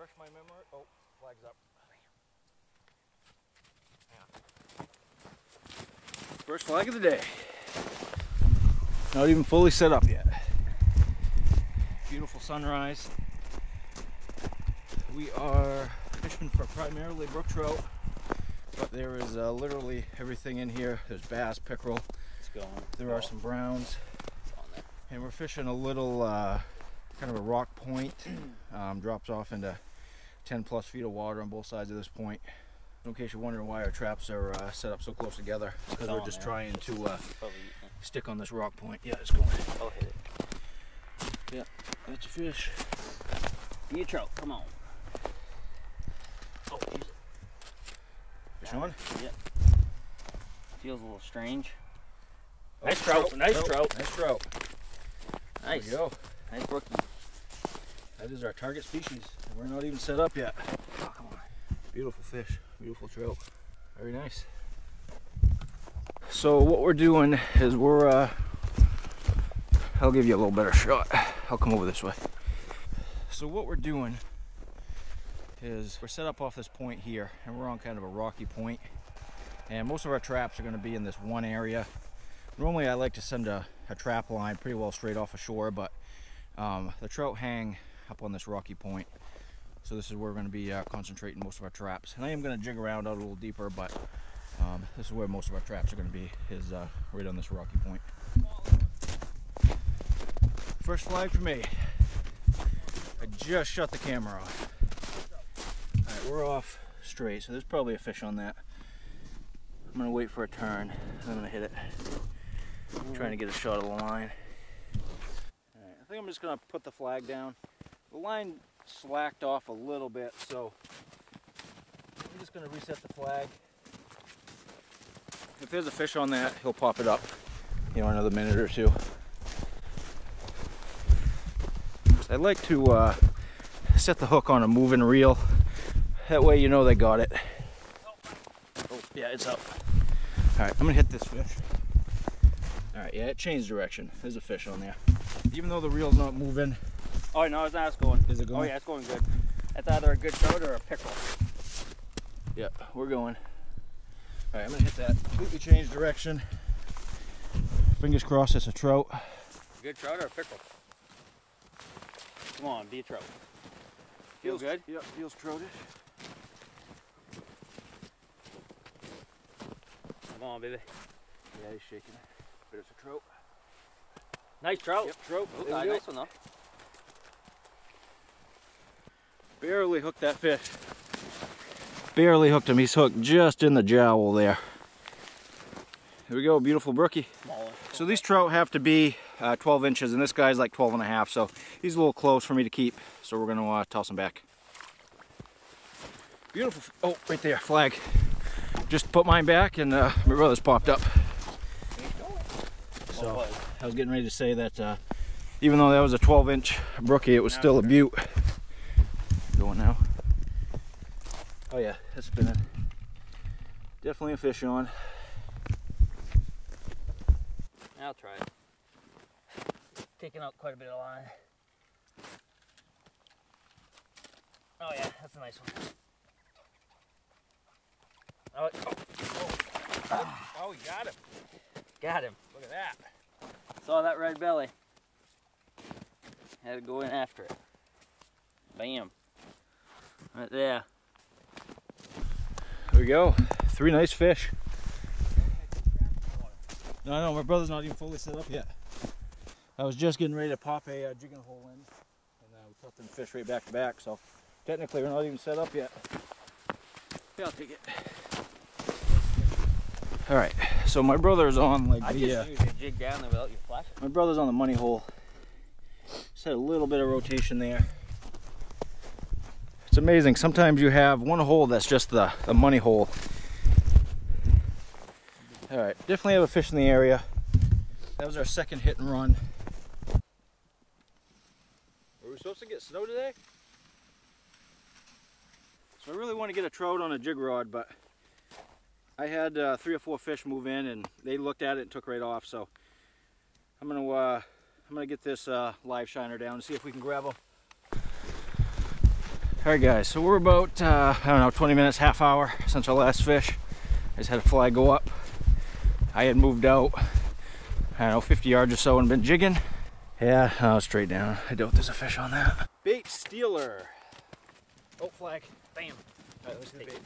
refresh my memory. Oh, flag's up. Yeah. First flag of the day. Not even fully set up yet. Beautiful sunrise. We are fishing for primarily brook trout, but there is literally everything in here. There's bass, pickerel. It's going. There are some browns. It's on there. And we're fishing a little kind of a rock point. Drops off into 10 plus feet of water on both sides of this point. In case you're wondering why our traps are set up so close together, it's because we're just trying to stick on this rock point. Yeah, it's going. I'll hit it. Yeah, that's a fish. Be a trout, come on. Oh, use it. Fish on? Yep. Feels a little strange. Oh, nice trout, nice trout. Nice trout. Nice. There we go. Nice brookie. That is our target species. We're not even set up yet. Oh, come on. Beautiful fish, beautiful trout. Very nice. So what we're doing is I'll give you a little better shot. I'll come over this way. So what we're doing is we're set up off this point here, and we're on kind of a rocky point. And most of our traps are going to be in this one area. Normally I like to send a trap line pretty well straight off of shore, but the trout hang up on this rocky point. So this is where we're going to be concentrating most of our traps. And I am going to jig around out a little deeper, but this is where most of our traps are going to be, is right on this rocky point. First flag for me. I just shut the camera off. Alright, we're off straight, so there's probably a fish on that. I'm going to wait for a turn, and I'm going to hit it. I'm trying to get a shot of the line. Alright, I think I'm just going to put the flag down. The line slacked off a little bit, so I'm just going to reset the flag. If there's a fish on that, he'll pop it up, you know, another minute or two. I like to set the hook on a moving reel. That way you know they got it. Oh, yeah, it's up. Alright, I'm going to hit this fish. Alright, yeah, it changed direction. There's a fish on there. Even though the reel's not moving. Oh, no, it's not. It's going. Is it going? Oh, yeah, it's going good. That's either a good trout or a pickerel. Yeah, we're going. Alright, I'm going to hit that. Completely changed direction. Fingers crossed it's a trout. A good trout or a pickerel? Come on, be a trout. Feel good? Yep, feels troutish. Come on, baby. Yeah, he's shaking it. But it's a trout. Nice trout. Yep, trout. Ooh, nice one though. Barely hooked that fish. Barely hooked him. He's hooked just in the jowl there. Here we go, beautiful brookie. So these trout have to be 12 inches, and this guy's like 12 and a half, so he's a little close for me to keep. So we're gonna toss him back. Beautiful. Oh, right there, flag. Just put mine back, and my brother's popped up. So I was getting ready to say that even though that was a 12-inch brookie, it was still a beaut. Going now. Oh yeah, that's spinning. Definitely a fish on. I'll try it. Taking out quite a bit of line. Oh yeah, that's a nice one. Oh, we got him. Got him. Look at that. Saw that red belly. Had to go in after it. Bam. Right there. There we go. 3 nice fish. No, my brother's not even fully set up yet. I was just getting ready to pop a jigging hole in, and we caught them fish right back to back, so technically we're not even set up yet. Yeah, I'll take it. Alright, so my brother's on like I just usually jig down there without your flash. My brother's on the money hole. Just had a little bit of rotation there. It's amazing, sometimes you have one hole that's just the money hole. Alright, definitely have a fish in the area. That was our second hit and run. Were we supposed to get snow today? So I really want to get a trout on a jig rod, but I had 3 or 4 fish move in and they looked at it and took right off. So I'm gonna get this live shiner down and see if we can grab them. All right, guys, so we're about, I don't know, 20 minutes, half hour since our last fish. I just had a flag go up. I had moved out, I don't know, 50 yards or so and been jigging. Yeah, oh, straight down. I doubt there's a fish on that. Bait stealer. Oh, flag. Bam. All right, let's see the bait.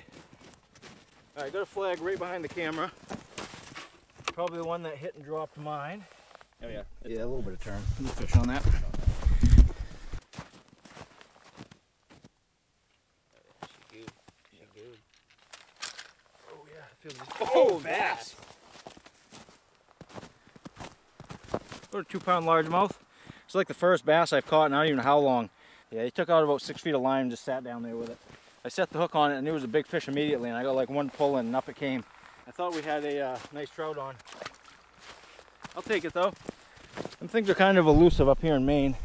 All right, got a flag right behind the camera. Probably the one that hit and dropped mine. Oh yeah. Yeah, a little bit of turn. No fish on that. She good. She good. Oh yeah, it feels oh, bass. About a 2-pound largemouth. It's like the first bass I've caught in I don't even know how long. Yeah, he took out about 6 feet of line and just sat down there with it. I set the hook on it and knew it was a big fish immediately, and I got like one pull and up it came. I thought we had a nice trout on. I'll take it though. Them things are kind of elusive up here in Maine.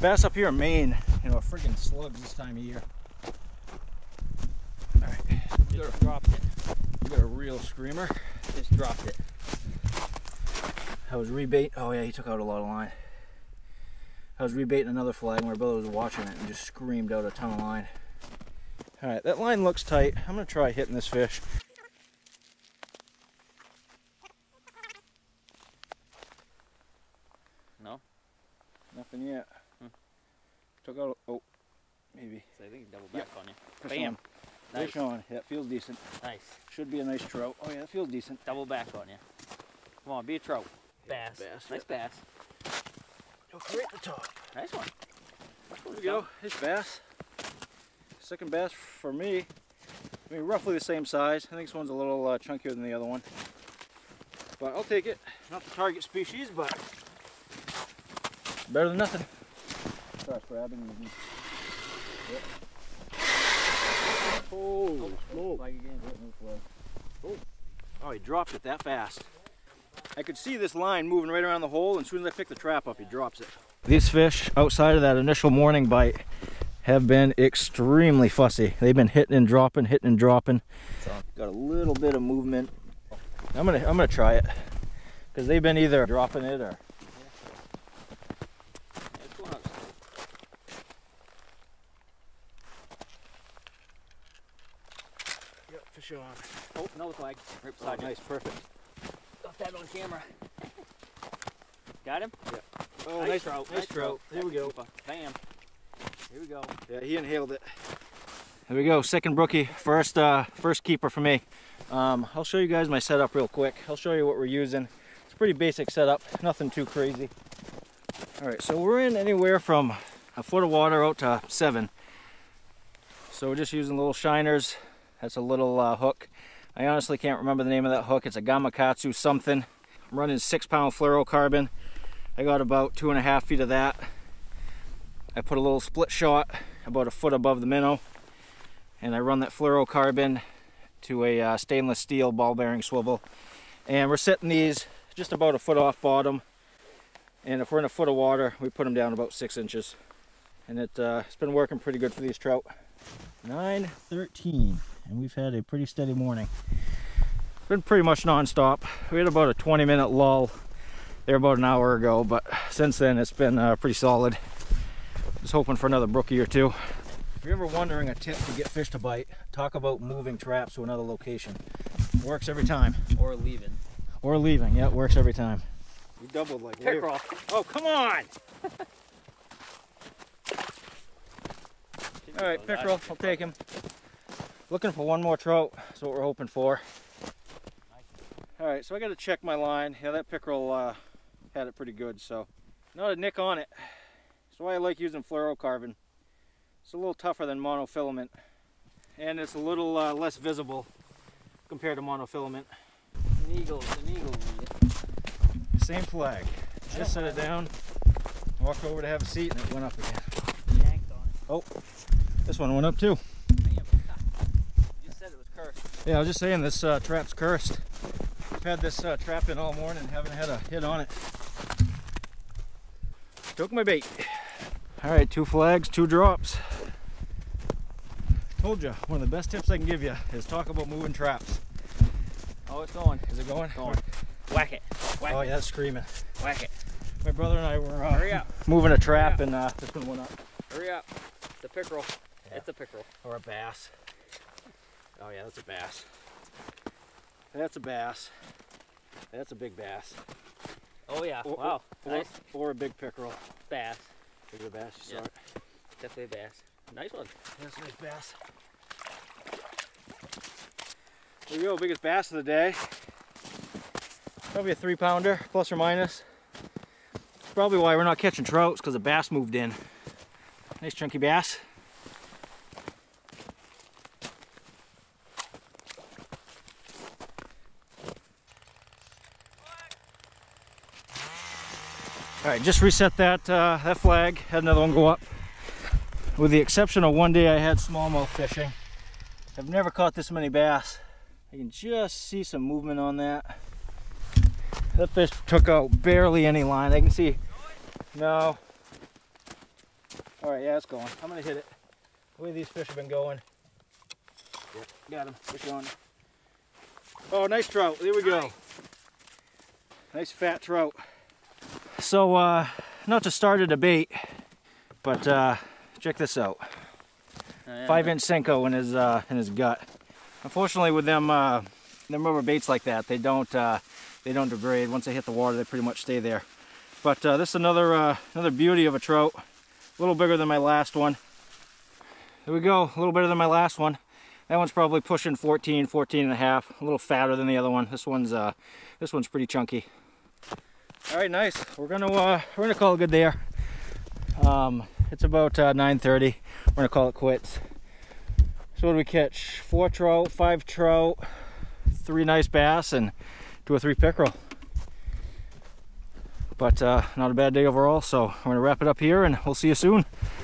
Bass up here in Maine, you know, are freaking slugs this time of year. All right, Just dropped it. we got a real screamer. Just dropped it. I was rebait. Oh yeah, he took out a lot of line. I was rebaiting another flag and my brother was watching it and just screamed out a ton of line. All right, that line looks tight. I'm gonna try hitting this fish. No? Nothing yet. Took out, oh, maybe. So I think he doubled back on you. Fish Bam. on. Nice. Fish on. Yeah, it feels decent. Nice. Should be a nice trout. Oh yeah, that feels decent. Double back on you. Come on, be a trout. Yeah, Bass. bass, Nice yeah. bass. Hook right at the top. Nice one. There we go. It's bass. Second bass for me. I mean, roughly the same size. I think this one's a little chunkier than the other one. But I'll take it. Not the target species, but better than nothing. Starts grabbing. Yep. Oh, slow. Flag again. Oh, he dropped it that fast. I could see this line moving right around the hole, and as soon as I pick the trap up, he drops it. These fish, outside of that initial morning bite, have been extremely fussy. They've been hitting and dropping. Got a little bit of movement. I'm gonna try it, because they've been either dropping it or. Yep, fish on. Oh, another flag. Right beside you. Nice, perfect. Got that on camera. Got him? Yeah. Oh, nice trout. Nice trout. There we go. Bam. Here we go. Yeah, he inhaled it. There we go. Second brookie. First keeper for me. I'll show you guys my setup real quick. I'll show you what we're using. It's a pretty basic setup. Nothing too crazy. All right, so we're in anywhere from a foot of water out to 7. So we're just using little shiners. That's a little hook. I honestly can't remember the name of that hook. It's a Gamakatsu something. I'm running 6-pound fluorocarbon. I got about 2.5 feet of that. I put a little split shot about a foot above the minnow, and I run that fluorocarbon to a stainless steel ball bearing swivel. And we're setting these just about a foot off bottom. And if we're in a foot of water, we put them down about 6 inches. And it's been working pretty good for these trout. 9:13, and we've had a pretty steady morning. Been pretty much non-stop. We had about a 20-minute lull there about an hour ago, but since then it's been pretty solid. Just hoping for another brookie or two. If you're ever wondering a tip to get fish to bite, talk about moving traps to another location. Works every time. Or leaving. Or leaving, yeah, it works every time. You doubled like Pickerel. Oh, come on! All right, pickerel, I'll take him. Looking for one more trout, that's what we're hoping for. All right, so I got to check my line. Yeah, that pickerel had it pretty good, so not a nick on it. That's why I like using fluorocarbon. It's a little tougher than monofilament, and it's a little less visible compared to monofilament. An eagle. Same flag. Just set it down, walked over to have a seat, and it went up again. Yanked on it. Oh, this one went up too. Bam. You said it was cursed. Yeah, I was just saying this trap's cursed. I've had this trap in all morning, haven't had a hit on it. Took my bait. All right, 2 flags, 2 drops. Told you, one of the best tips I can give you is talk about moving traps. Oh, it's going. Is it going? Going. Whack it. Whack Oh it. yeah, it's screaming. Whack it. My brother and I were Hurry up. moving a trap, and this one went up. Hurry up. The pickerel. It's a pickerel. Or a bass. Oh yeah, that's a bass. That's a bass. That's a big bass. Oh yeah, wow. Nice. Or a big pickerel. Bass. Bigger bass, you saw it. Definitely a bass. Nice one. That's a nice bass. There we go, biggest bass of the day. Probably a 3-pounder, plus or minus. Probably why we're not catching trouts, because the bass moved in. Nice chunky bass. All right, just reset that that flag. Had another one go up. With the exception of one day I had smallmouth fishing. I've never caught this many bass. You can just see some movement on that. That fish took out barely any line. I can see. No. All right, yeah, it's going. I'm gonna hit it. The way these fish have been going. Yeah, got him. Fish on. Oh, nice trout. There we go. Nice fat trout. So, not to start a debate, but check this out. 5-inch Senko in his gut. Unfortunately, with them rubber baits like that, they don't degrade. Once they hit the water, they pretty much stay there. But this is another beauty of a trout. A little bigger than my last one. There we go. A little better than my last one. That one's probably pushing 14 and a half. A little fatter than the other one. This one's pretty chunky. All right, nice. We're gonna call it good there. It's about 9:30. We're gonna call it quits. So what do we catch? 4 trout, 5 trout, 3 nice bass, and 2 or 3 pickerel. But not a bad day overall. So we're gonna wrap it up here, and we'll see you soon.